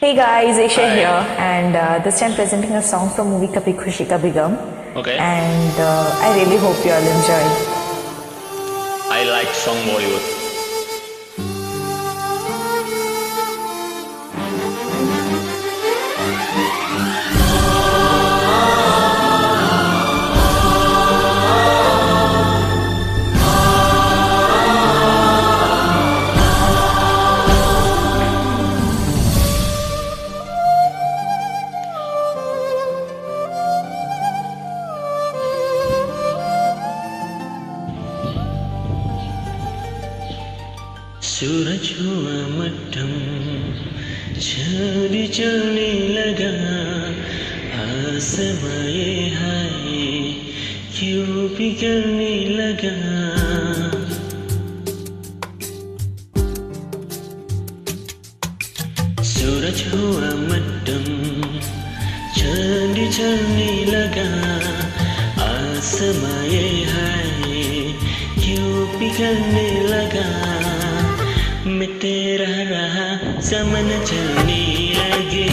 Hey guys, Aisha Hi. here, and this time presenting a song from movie Kabhi Khushi Kabhi Gum. Okay. And I really hope you all enjoy. I like song Bollywood. सूरज हुआ मध्यम, चांद चलने लगा, आसमां ये हाय क्यों पिघलने लगा। सूरज हुआ मध्यम, चांद चलने लगा, आसमां ये हाय क्यों पिघलने लगा। मैं तेरा रहा समन चलने लगे,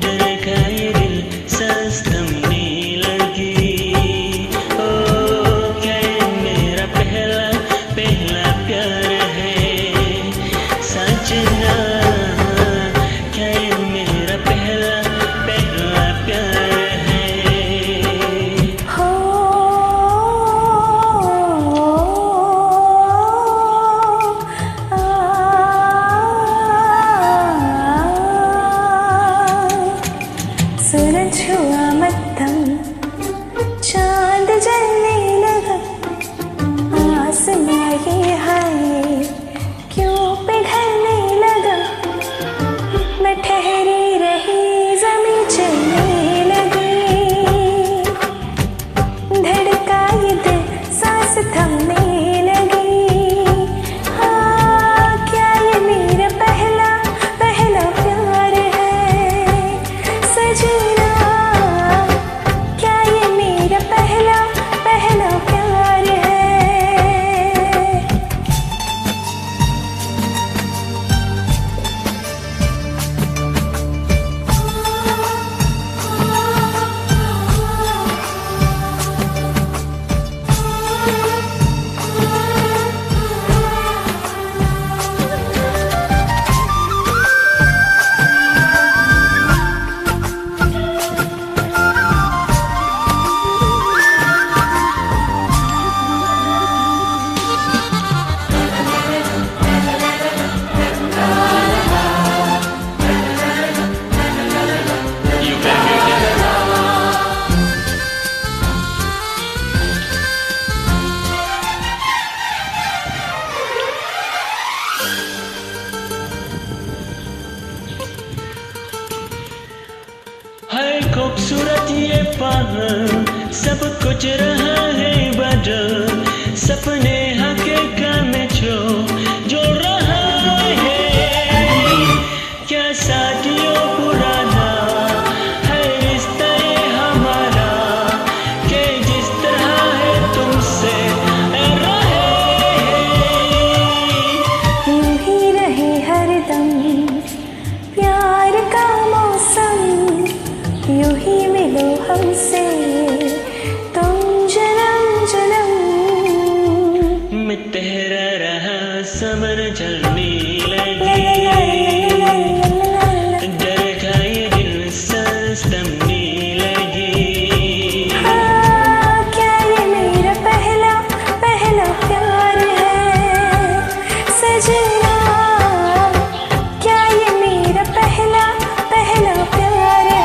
डर का ये दिल सांस थमने लगी। ओ क्या ये मेरा पहला पहला प्यार है सजना, क्या ये मेरा पहला पहला प्यार है। हो सूरज हुआ मध्यम, चांद जलने लगा, आसमां ये हाय क्यों पिघलने लगा। मैं ठहरी रही ज़मीं चलने लगी, धड़का ये दिल सांस थमने लगी। हाँ क्या ये मेरा पहला पहला प्यार है सजना, क्या ये मेरा पहला पहला प्यार है। You can mute it. है खूबसूरत ये पागल, सब कुछ रहा है बदल, सपने हकीकत में जो रहा है। क्या साथियों पुराना है रिश्ता ये हमारा, कि जिस तरह है तुमसे रहे। यूं ही रहे हरदम प्यार का मौसम, यूं ही मिलो हमसे तुम जन्म जन्म। मैं तेरा रहा समर चलने ला लगी, ला ला ला ला ला। डर का ये दिल सांस थमने लगी। हाँ क्या ये मेरा पहला पहला प्यार है सजना, क्या ये मेरा पहला पहला प्यार है।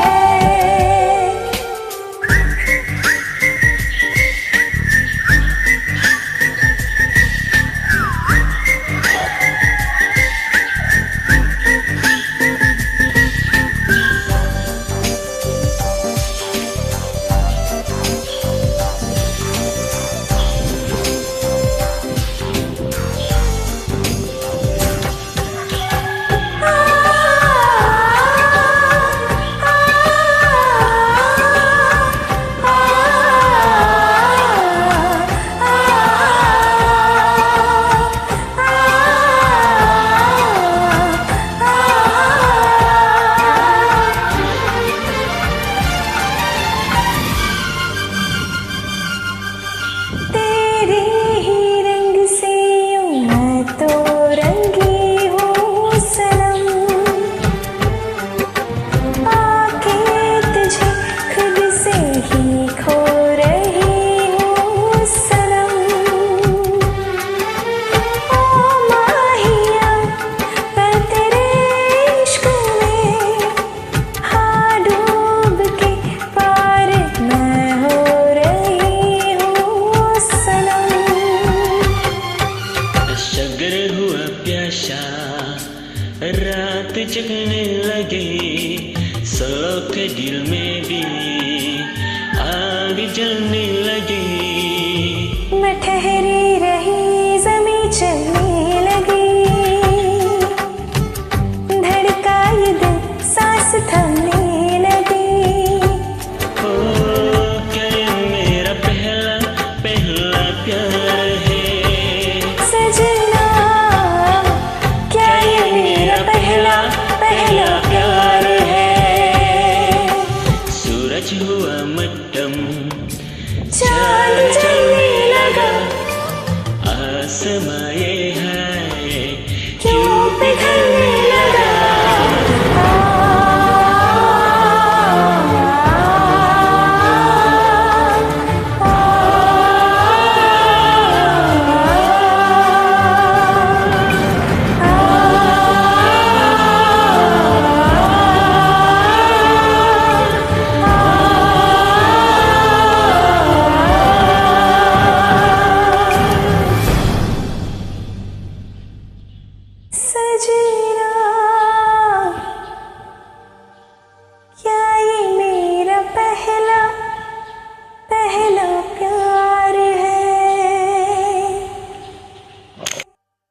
रात जगने लगे, सलो के दिल में भी आग जलने लगे।